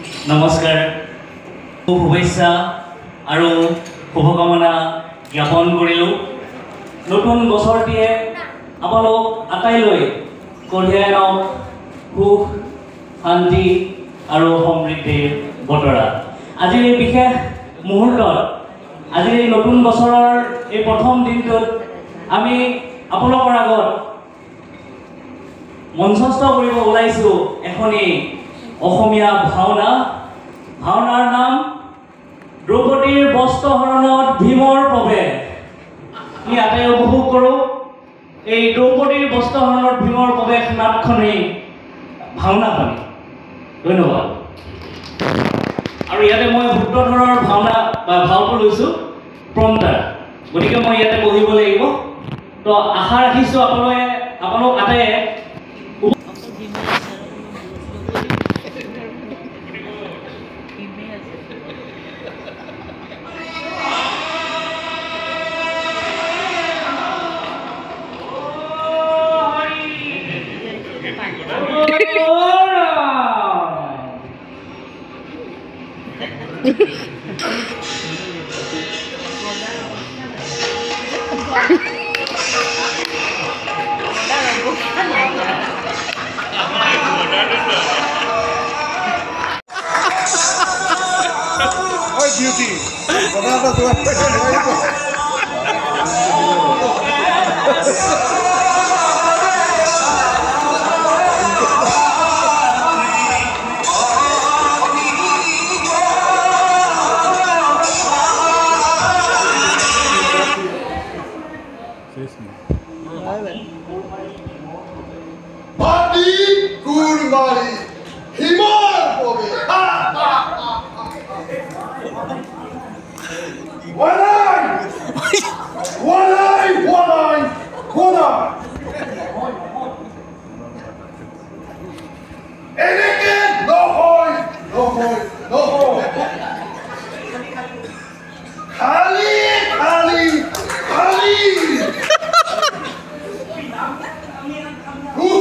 নমস্কাৰ শুভেচ্ছা আৰু শুভকামনা জ্ঞাপন কৰিলোঁ নতুন বছৰটিয়ে আপোনালোক আটাইলৈ কঢ়িয়াই আনক সুখ শান্তি আৰু সমৃদ্ধিৰ বতৰা আজিৰ এই বিশেষ মুহূৰ্তত আজিৰ এই নতুন বছৰৰ এই প্ৰথম দিনটোত আমি আপোনালোকৰ আগত মঞ্চস্থ কৰিব ওলাইছোঁ এখনি অসমীয়া ভাওনাৰ নাম দ্ৰৌপদীৰ বস্ত্ৰহৰণত ভীমৰ প্ৰৱেশ ইয়াতে উপভোগ কৰোঁ এই দ্ৰৌপদীৰ বস্ত্ৰহৰণত ভীমৰ প্ৰৱেশ নাটখনেই ভাওনাখনি ধন্যবাদ আৰু ইয়াতে মই সূত্ৰধৰৰ ভাওনা বা ভাওটো লৈছোঁ প্ৰম্পটাৰ গতিকে মই ইয়াতে পঢ়িব লাগিব তো আশা ৰাখিছোঁ আপোনালোক আটাইয়ে beauty. Badi Gurmari Himar Bobe One eye Elegant no hoy Kali Who